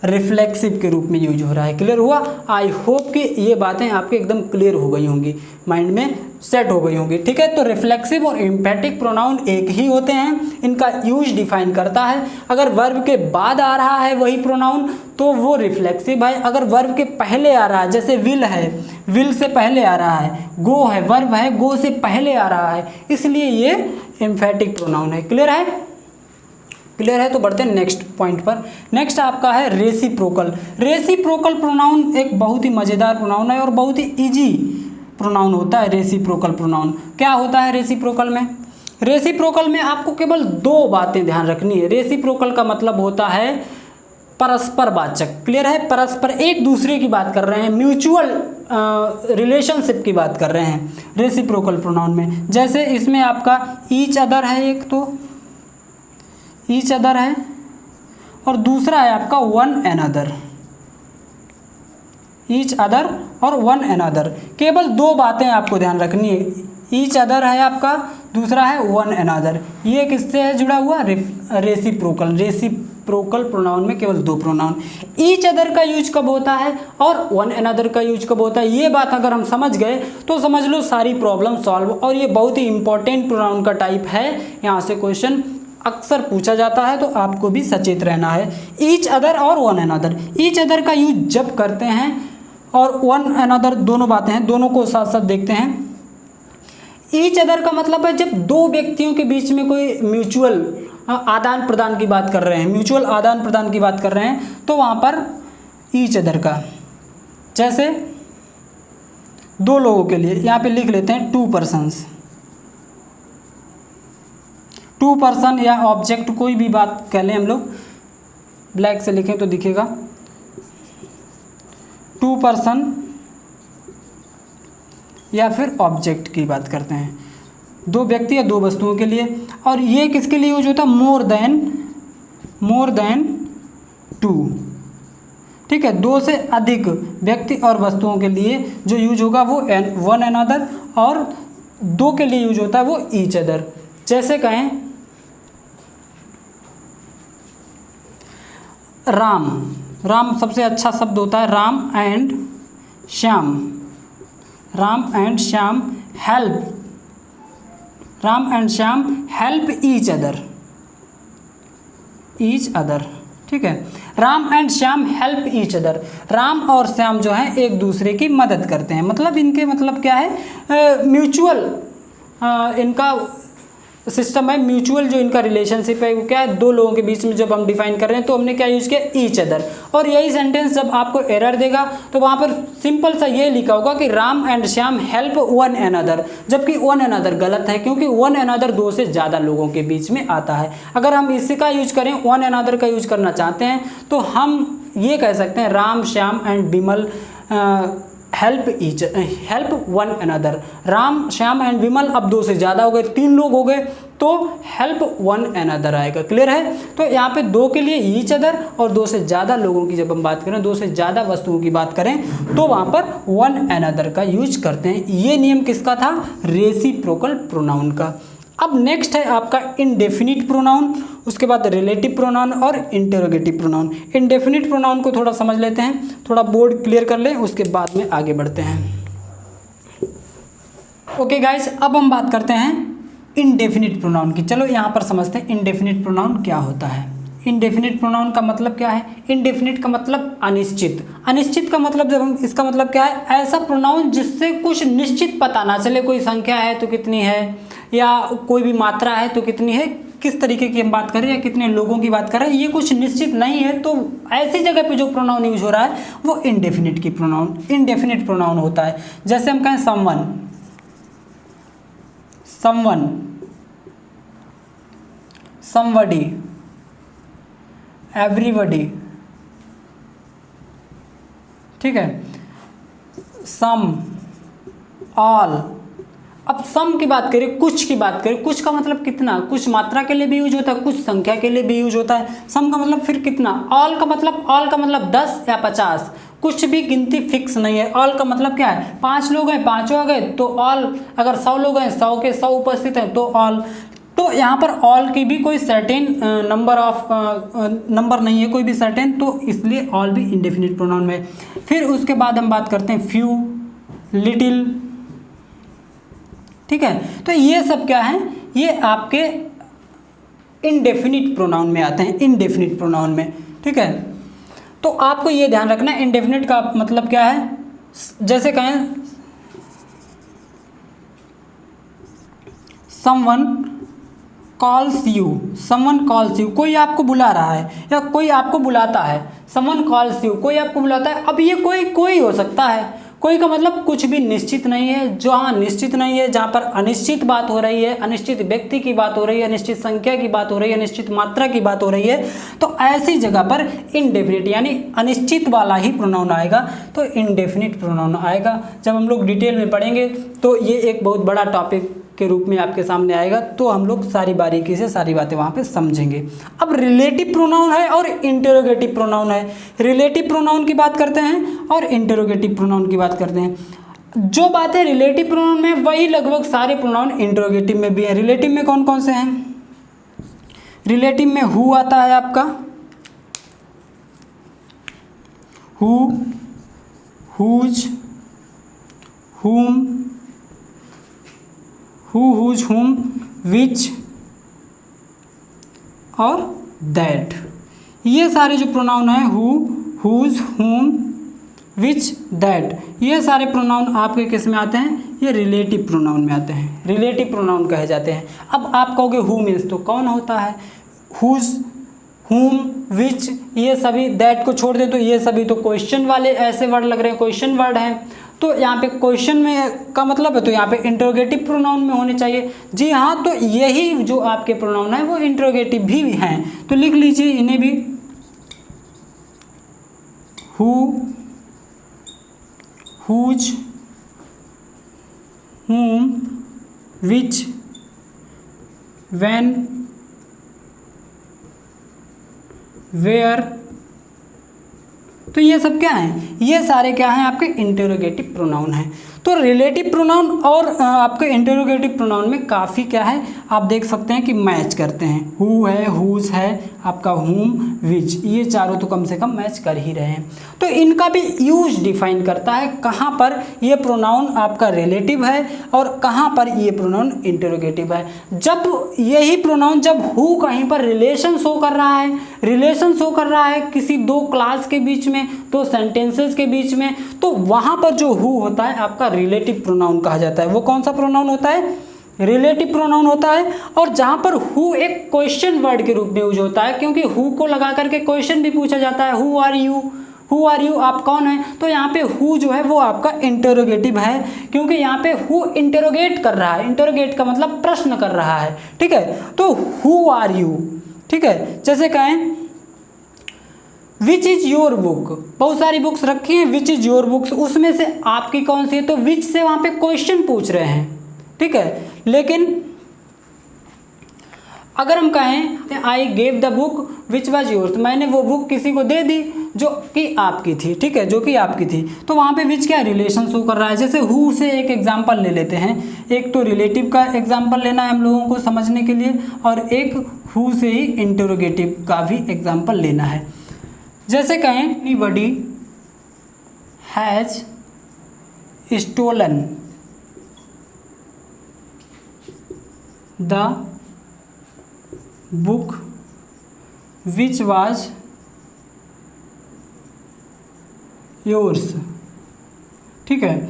रिफ्लेक्सिव के रूप में यूज हो रहा है। क्लियर हुआ? आई होप कि ये बातें आपके एकदम क्लियर हो गई होंगी, माइंड में सेट हो गई होंगी। ठीक है, तो रिफ्लेक्सिव और इम्फेटिक प्रोनाउन एक ही होते हैं, इनका यूज डिफाइन करता है। अगर वर्ब के बाद आ रहा है वही प्रोनाउन तो वो रिफ्लेक्सिव है, अगर वर्ब के पहले आ रहा है, जैसे विल है, विल से पहले आ रहा है, गो है, वर्ब है, गो से पहले आ रहा है, इसलिए ये इम्फेटिक प्रोनाउन है। क्लियर है? क्लियर है, तो बढ़ते हैं नेक्स्ट पॉइंट पर। नेक्स्ट आपका है रेसिप्रोकल। रेसिप्रोकल प्रोनाउन एक बहुत ही मज़ेदार प्रोनाउन है और बहुत ही इजी प्रोनाउन होता है रेसिप्रोकल प्रोनाउन। क्या होता है रेसिप्रोकल में? रेसिप्रोकल में आपको केवल दो बातें ध्यान रखनी है। रेसिप्रोकल का मतलब होता है परस्पर वाचक। क्लियर है? परस्पर एक दूसरे की बात कर रहे हैं, म्यूचुअल रिलेशनशिप की बात कर रहे हैं रेसिप्रोकल प्रोनाउन में। जैसे इसमें आपका ईच अदर है, एक तो ईच अदर है और दूसरा है आपका वन अनदर। ईच अदर और वन अनदर, केवल दो बातें आपको ध्यान रखनी है। ईच अदर है आपका, दूसरा है वन अनदर। ये किससे है जुड़ा हुआ? रेसिप्रोकल। रेसिप्रोकल प्रोनाउन में केवल दो प्रोनाउन। ईच अदर का यूज कब होता है और वन अनदर का यूज कब होता है, ये बात अगर हम समझ गए तो समझ लो सारी प्रॉब्लम सॉल्व। और ये बहुत ही इंपॉर्टेंट प्रोनाउन का टाइप है, यहाँ से क्वेश्चन अक्सर पूछा जाता है, तो आपको भी सचेत रहना है। ईच अदर और वन अनदर, ईच अदर का यूज जब करते हैं और वन अनदर, दोनों बातें हैं, दोनों को साथ साथ देखते हैं। ईच अदर का मतलब है जब दो व्यक्तियों के बीच में कोई म्यूचुअल आदान प्रदान की बात कर रहे हैं, म्यूचुअल आदान प्रदान की बात कर रहे हैं, तो वहाँ पर ईच अदर का, जैसे दो लोगों के लिए यहाँ पे लिख लेते हैं टू पर्सन्स। टू पर्सन या ऑब्जेक्ट, कोई भी बात कह लें हम लोग, ब्लैक से लिखें तो दिखेगा। टू पर्सन या फिर ऑब्जेक्ट की बात करते हैं, दो व्यक्ति या दो वस्तुओं के लिए। और ये किसके लिए यूज होता है? More than two. ठीक है, दो से अधिक व्यक्ति और वस्तुओं के लिए जो यूज होगा वो वन अनदर, और दो के लिए यूज होता है वो ईच अदर। जैसे कहें राम, राम सबसे अच्छा शब्द होता है, Ram and Shyam. Ram and Shyam help, Ram and Shyam help each other, each other. ठीक है, Ram and Shyam help each other. Ram और श्याम जो हैं एक दूसरे की मदद करते हैं, मतलब इनके मतलब क्या है, म्यूचुअल इनका सिस्टम है, म्यूचुअल जो इनका रिलेशनशिप है वो क्या है, दो लोगों के बीच में जब हम डिफाइन कर रहे हैं तो हमने क्या यूज़ किया? Each other. और यही सेंटेंस जब आपको एरर देगा तो वहाँ पर सिंपल सा ये लिखा होगा कि Ram and Shyam help one another, जबकि वन अनदर गलत है, क्योंकि वन अनदर दो से ज़्यादा लोगों के बीच में आता है। अगर हम इसका यूज करें, वन अनदर का यूज करना चाहते हैं, तो हम ये कह सकते हैं Ram Shyam and Vimal help one another. Ram, Shyam and Vimal, अब 2 से ज़्यादा हो गए, 3 लोग हो गए, तो हेल्प वन अनदर आएगा। क्लियर है? तो यहाँ पे 2 के लिए ईच अदर, और 2 से ज़्यादा लोगों की जब हम बात करें, 2 से ज़्यादा वस्तुओं की बात करें, तो वहाँ पर वन अनदर का यूज करते हैं। ये नियम किसका था? रेसिप्रोकल प्रोनाउन का। अब नेक्स्ट है आपका इंडेफिनिट प्रोनाउन, उसके बाद रिलेटिव प्रोनाउन और इंटेरोगेटिव प्रोनाउन। इंडेफिनिट प्रोनाउन को थोड़ा समझ लेते हैं, थोड़ा बोर्ड क्लियर कर लें, उसके बाद में आगे बढ़ते हैं। ओके गाइस, अब हम बात करते हैं इंडेफिनिट प्रोनाउन की। चलो यहाँ पर समझते हैं इंडेफिनिट प्रोनाउन क्या होता है। इंडेफिनिट प्रोनाउन का मतलब क्या है? इंडेफिनिट का मतलब अनिश्चित। अनिश्चित का मतलब, जब हम इसका मतलब क्या है? ऐसा प्रोनाउन जिससे कुछ निश्चित पता ना चले, कोई संख्या है तो कितनी है, या कोई भी मात्रा है तो कितनी है, किस तरीके की हम बात करें या कितने लोगों की बात कर रहे हैं, ये कुछ निश्चित नहीं है। तो ऐसी जगह पे जो प्रोनाउन यूज हो रहा है वो इंडेफिनिट इंडेफिनिट प्रोनाउन होता है। जैसे हम कहें समवन, समवन, समबडी, एवरीबडी, ठीक है, सम, ऑल। अब सम की बात करें, कुछ की बात करें, कुछ का मतलब कितना, कुछ मात्रा के लिए भी यूज होता है, कुछ संख्या के लिए भी यूज होता है। सम का मतलब फिर कितना। ऑल का मतलब 10 या 50, कुछ भी गिनती फिक्स नहीं है। ऑल का मतलब क्या है? 5 लोग हैं, 5 आ गए तो ऑल। अगर 100 लोग हैं, 100 के 100 उपस्थित हैं तो ऑल। तो यहाँ पर ऑल की भी कोई सर्टेन नंबर नहीं है, कोई भी सर्टेन, तो इसलिए ऑल भी इंडेफिनिट प्रोनाउन में। फिर उसके बाद हम बात करते हैं फ्यू, लिटिल, ठीक है। तो ये सब क्या है? ये आपके इंडेफिनिट प्रोनाउन में आते हैं, इंडेफिनिट प्रोनाउन में, ठीक है। तो आपको ये ध्यान रखना है इंडेफिनिट का मतलब क्या है। जैसे कहें someone calls you, someone calls you, कोई आपको बुला रहा है या कोई आपको बुलाता है। समवन कॉल्स यू, कोई आपको बुलाता है। अब ये कोई हो सकता है। कोई का मतलब कुछ भी निश्चित नहीं है। जहाँ निश्चित नहीं है, जहाँ पर अनिश्चित बात हो रही है, अनिश्चित व्यक्ति की बात हो रही है, अनिश्चित संख्या की बात हो रही है, अनिश्चित मात्रा की बात हो रही है, तो ऐसी जगह पर इंडेफिनिट यानी अनिश्चित वाला ही प्रोनाउन आएगा, तो इंडेफिनिट प्रोनाउन आएगा। जब हम लोग डिटेल में पढ़ेंगे तो ये एक बहुत बड़ा टॉपिक के रूप में आपके सामने आएगा, तो हम लोग सारी बारीकी से सारी बातें वहाँ पे समझेंगे। अब रिलेटिव प्रोनाउन है और इंटेरोगेटिव प्रोनाउन है। रिलेटिव प्रोनाउन की बात करते हैं और इंटेरोगेटिव प्रोनाउन की बात करते हैं। जो बातें रिलेटिव प्रोनाउन में, वही लगभग सारे प्रोनाउन इंटेरोगेटिव में भी है। रिलेटिव में कौन कौन से हैं? रिलेटिव में हु आता है आपका, हु, हुज, हुम, हु, हुज, हुम, विच और दैट। ये सारे जो प्रोनाउन हैं, हु, हुज, हुम, विच, दैट, ये सारे प्रोनाउन आपके किस में आते हैं? ये रिलेटिव प्रोनाउन में आते हैं, रिलेटिव प्रोनाउन कहे जाते हैं। अब आप कहोगे हु मीन्स तो कौन होता है? हुज, हुम, विच, ये सभी, दैट को छोड़ दे तो ये सभी तो क्वेश्चन वाले ऐसे वर्ड लग रहे हैं, क्वेश्चन वर्ड हैं। तो यहाँ पे क्वेश्चन में का मतलब है तो यहाँ पे इंटरोगेटिव प्रोनाउन में होने चाहिए। जी हाँ, तो यही जो आपके प्रोनाउन है वो इंटरोगेटिव भी हैं, तो लिख लीजिए इन्हें भी। हु, हुज, हुम, विच, व्हेन, वेयर। तो ये सब क्या हैं? ये सारे क्या हैं? आपके इंटरोगेटिव प्रोनाउन हैं। तो रिलेटिव प्रोनाउन और आपके इंटरोगेटिव प्रोनाउन में काफ़ी क्या है, आप देख सकते हैं कि मैच करते हैं। हु है, हुज है, आपका हुम, विच, ये चारों तो कम से कम मैच कर ही रहे हैं। तो इनका भी यूज डिफाइन करता है कहाँ पर ये प्रोनाउन आपका रिलेटिव है और कहाँ पर ये प्रोनाउन इंटरोगेटिव है। जब यही प्रोनाउन, जब हु कहीं पर रिलेशन शो कर रहा है, रिलेशन शो कर रहा है किसी दो क्लास के बीच में, दो सेंटेंसेस के बीच में, तो वहाँ पर जो हु होता है आपका रिलेटिव प्रोनाउन कहा जाता है। वो कौन सा प्रोनाउन होता है? रिलेटिव प्रोनाउन होता है। और जहाँ पर हु एक क्वेश्चन वर्ड के रूप में यूज होता है, क्योंकि हु को लगा करके क्वेश्चन भी पूछा जाता है, who are you, who are you, आप कौन हैं। तो यहाँ पे हु जो है वो आपका इंटरोगेटिव है, क्योंकि यहाँ पे हु इंटरोगेट कर रहा है। इंटरोगेट का मतलब प्रश्न कर रहा है, ठीक है। तो हु आर यू, ठीक है। जैसे कहें विच इज़ योर बुक, बहुत सारी बुक्स रखी हैं, विच इज़ योर बुक्स, उसमें से आपकी कौन सी है, तो विच से वहाँ पे क्वेश्चन पूछ रहे हैं, ठीक है। लेकिन अगर हम कहें I gave the book which was yours, मैंने वो बुक किसी को दे दी जो कि आपकी थी, ठीक है, जो कि आपकी थी, तो वहाँ पे विच क्या रिलेशन शो कर रहा है। जैसे हु से एक एग्जांपल ले लेते हैं, एक तो रिलेटिव का एग्जांपल लेना है हम लोगों को समझने के लिए, और एक हु से ही इंटरोगेटिव का भी एग्जांपल लेना है। जैसे कहें anybody has stolen the book which was yours, ठीक है।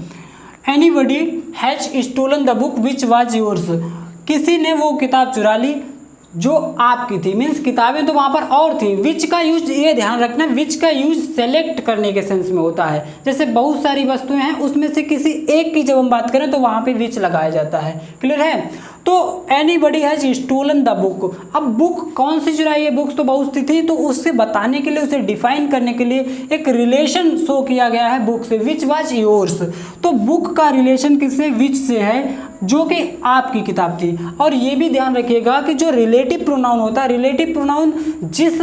Anybody has stolen the book which was yours, किसी ने वो किताब चुरा ली जो आपकी थी, मीन्स किताबें तो वहाँ पर और थी। विच का यूज, ये ध्यान रखना, विच का यूज सेलेक्ट करने के सेंस में होता है। जैसे बहुत सारी वस्तुएं हैं, उसमें से किसी एक की जब हम बात करें तो वहाँ पे विच लगाया जाता है, क्लियर है। तो anybody has stolen the book, अब बुक कौन सी चुराई है, बुक्स तो बहुत सी थी, तो उससे बताने के लिए, उसे डिफाइन करने के लिए एक रिलेशन शो किया गया है बुक से, विच वाज योर्स। तो बुक का रिलेशन किससे, विच से है, जो कि आपकी किताब थी। और ये भी ध्यान रखिएगा कि जो रिलेटिव प्रोनाउन होता है, रिलेटिव प्रोनाउन जिस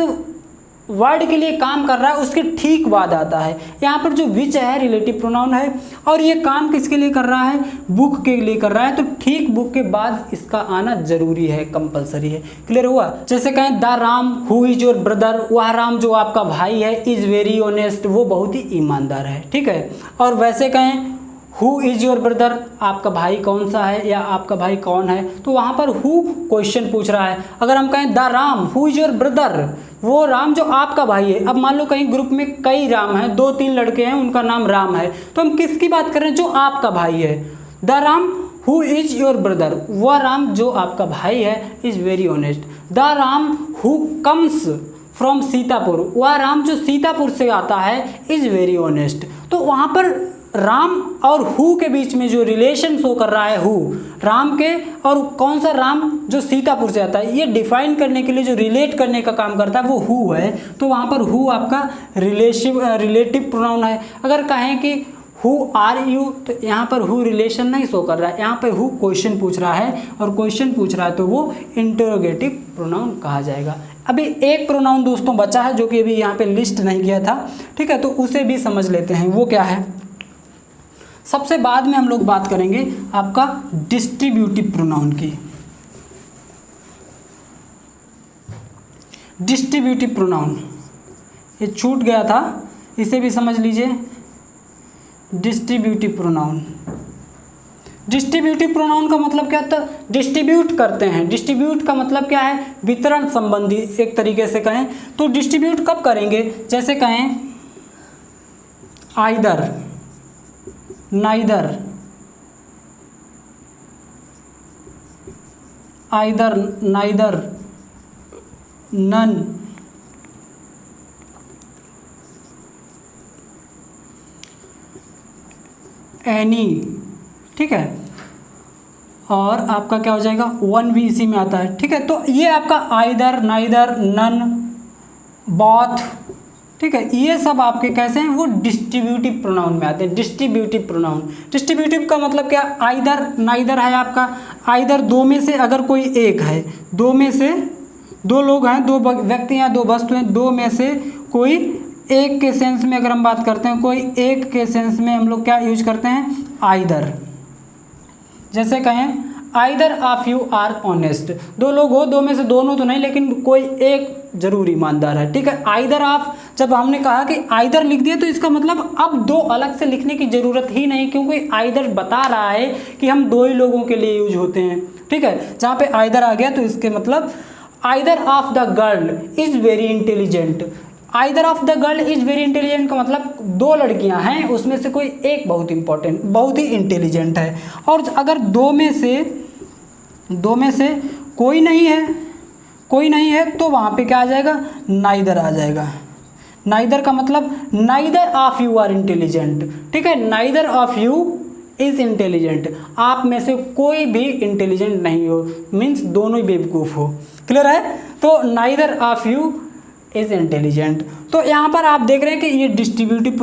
वर्ड के लिए काम कर रहा है उसके ठीक बाद आता है। यहाँ पर जो विच है रिलेटिव प्रोनाउन है, और ये काम किसके लिए कर रहा है, बुक के लिए कर रहा है, तो ठीक बुक के बाद इसका आना जरूरी है, कंपलसरी है, क्लियर हुआ। जैसे कहें the Ram who is your brother, वह राम जो आपका भाई है, इज वेरी ऑनेस्ट, वो बहुत ही ईमानदार है, ठीक है। और वैसे कहें हु इज़ योर ब्रदर, आपका भाई कौन सा है या आपका भाई कौन है, तो वहाँ पर हु क्वेश्चन पूछ रहा है। अगर हम कहें the Ram who is your brother, वो राम जो आपका भाई है। अब मान लो कहीं ग्रुप में कई राम हैं, 2-3 लड़के हैं, उनका नाम राम है, तो हम किसकी बात कर रहे हैं, जो आपका भाई है। The Ram who is your brother, वह राम जो आपका भाई है, is very honest. The Ram who comes from Sitapur, वह राम जो सीतापुर से आता है, इज़ वेरी ऑनेस्ट। तो वहाँ पर राम और हु के बीच में जो रिलेशन शो कर रहा है, हु राम के, और कौन सा राम जो सीतापुर से आता है, ये डिफाइन करने के लिए जो रिलेट करने का काम करता है वो हु है। तो वहाँ पर हु आपका रिलेटिव प्रोनाउन है। अगर कहें कि हु आर यू, तो यहाँ पर हु रिलेशन नहीं शो कर रहा है, यहाँ पर हु क्वेश्चन पूछ रहा है, और क्वेश्चन पूछ रहा है तो वो इंटरोगेटिव प्रोनाउन कहा जाएगा। अभी एक प्रोनाउन दोस्तों बचा है जो कि अभी यहाँ पे लिस्ट नहीं किया था, ठीक है, तो उसे भी समझ लेते हैं। वो क्या है, सबसे बाद में हम लोग बात करेंगे आपका डिस्ट्रीब्यूटिव प्रोनाउन की। डिस्ट्रीब्यूटिव प्रोनाउन ये छूट गया था, इसे भी समझ लीजिए। डिस्ट्रीब्यूटिव प्रोनाउन, डिस्ट्रीब्यूटिव प्रोनाउन का मतलब क्या था, डिस्ट्रीब्यूट करते हैं। डिस्ट्रीब्यूट का मतलब क्या है, वितरण संबंधी एक तरीके से कहें तो। डिस्ट्रीब्यूट कब करेंगे, जैसे कहें either, neither, either, neither, none, any, ठीक है, और आपका क्या हो जाएगा, वन भी इसी में आता है, ठीक है। तो ये आपका आइदर, नाइदर, नन, बोथ, ठीक है, ये सब आपके कैसे हैं, वो डिस्ट्रीब्यूटिव प्रोनाउन में आते हैं। डिस्ट्रीब्यूटिव प्रोनाउन, डिस्ट्रीब्यूटिव का मतलब क्या, आइदर, नाइदर है आपका, आइदर दो में से अगर कोई एक है, दो में से दो लोग हैं, दो व्यक्ति हैं, दो वस्तु हैं, दो में से कोई एक के सेंस में अगर हम बात करते हैं, कोई एक के सेंस में हम लोग क्या यूज करते हैं, आइदर। जैसे कहें either of you are honest, दो लोग हो, दो में से दोनों तो नहीं, लेकिन कोई एक जरूर ईमानदार है, ठीक है। आइदर ऑफ, जब हमने कहा कि आइदर लिख दिया तो इसका मतलब अब दो अलग से लिखने की ज़रूरत ही नहीं, क्योंकि आइदर बता रहा है कि हम दो ही लोगों के लिए यूज होते हैं, ठीक है। जहाँ पे आइदर आ गया तो इसके मतलब either of the girl is very intelligent, either of the girl is very intelligent का मतलब दो लड़कियां हैं, उसमें से कोई एक बहुत इंपॉर्टेंट, बहुत ही इंटेलिजेंट है। और अगर दो में से कोई नहीं है तो वहाँ पे क्या आ जाएगा, नाइदर आ जाएगा। नाइदर का मतलब neither of you are intelligent, ठीक है, neither of you is intelligent, आप में से कोई भी इंटेलिजेंट नहीं हो, मीन्स दोनों ही बेवकूफ़ हो, क्लियर है। तो neither of you is intelligent. तो यहाँ पर आप देख रहे हैं कि ये डिस्ट्रीब्यूटिव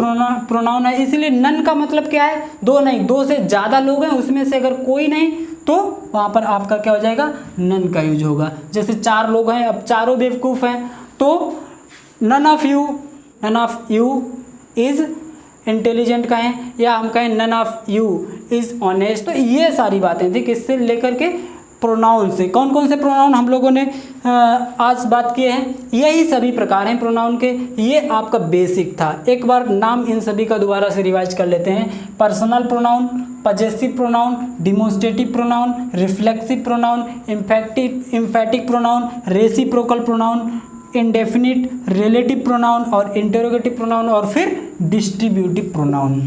प्रोनाउन है, इसलिए नन का मतलब क्या है, दो नहीं, दो से ज़्यादा लोग हैं, उसमें से अगर कोई नहीं तो वहाँ पर आपका क्या हो जाएगा, नन का यूज होगा। जैसे 4 लोग हैं, अब चारों बेवकूफ़ हैं, तो none of you is intelligent कहें, या हम कहें none of you is honest. तो ये सारी बातें थी किससे लेकर के, प्रोनाउन से। कौन कौन से प्रोनाउन हम लोगों ने आज बात किए हैं, यही सभी प्रकार हैं प्रोनाउन के। ये आपका बेसिक था। एक बार नाम इन सभी का दोबारा से रिवाइज कर लेते हैं। Personal pronoun, possessive pronoun, demonstrative pronoun, reflexive pronoun, एम्फैटिक pronoun, reciprocal pronoun, indefinite, relative pronoun और इंटरोगेटिव प्रोनाउन, और फिर डिस्ट्रीब्यूटिव प्रोनाउन।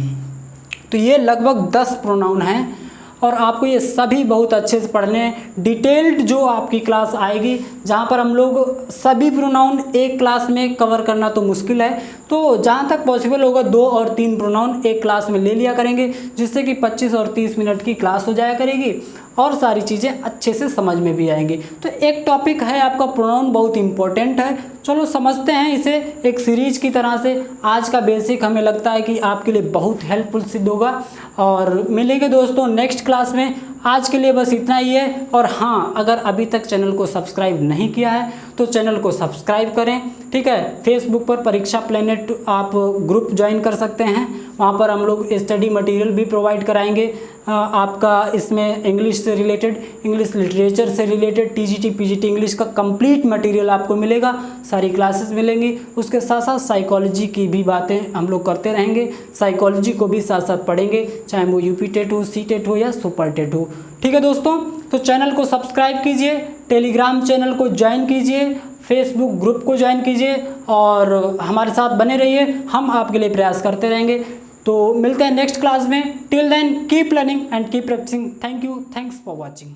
तो ये लगभग 10 प्रोनाउन हैं और आपको ये सभी बहुत अच्छे से पढ़ने हैं। डिटेल्ड जो आपकी क्लास आएगी, जहाँ पर हम लोग सभी प्रोनाउन एक क्लास में कवर करना तो मुश्किल है, तो जहाँ तक पॉसिबल होगा 2 और 3 प्रोनाउन एक क्लास में ले लिया करेंगे, जिससे कि 25 और 30 मिनट की क्लास हो जाया करेगी और सारी चीज़ें अच्छे से समझ में भी आएंगी। तो एक टॉपिक है आपका प्रोनाउन, बहुत इंपॉर्टेंट है। चलो समझते हैं इसे एक सीरीज की तरह से। आज का बेसिक हमें लगता है कि आपके लिए बहुत हेल्पफुल सिद्ध होगा, और मिलेंगे दोस्तों नेक्स्ट क्लास में। आज के लिए बस इतना ही है। और हाँ, अगर अभी तक चैनल को सब्सक्राइब नहीं किया है तो चैनल को सब्सक्राइब करें, ठीक है। फेसबुक पर परीक्षा प्लेनेट आप ग्रुप ज्वाइन कर सकते हैं, वहाँ पर हम लोग स्टडी मटेरियल भी प्रोवाइड कराएंगे आपका। इसमें इंग्लिश से रिलेटेड, इंग्लिश लिटरेचर से रिलेटेड, टीजीटी पीजीटी इंग्लिश का कंप्लीट मटेरियल आपको मिलेगा, सारी क्लासेस मिलेंगी। उसके साथ साथ साइकोलॉजी की भी बातें हम लोग करते रहेंगे, साइकोलॉजी को भी साथ साथ पढ़ेंगे, चाहे वो यूपी टेट हो, सी टेट हो या सुपर टेट हो, ठीक है दोस्तों। तो चैनल को सब्सक्राइब कीजिए, टेलीग्राम चैनल को ज्वाइन कीजिए, फेसबुक ग्रुप को ज्वाइन कीजिए और हमारे साथ बने रहिए। हम आपके लिए प्रयास करते रहेंगे। तो मिलते हैं नेक्स्ट क्लास में। Till then keep learning and keep practising. Thank you, thanks for watching.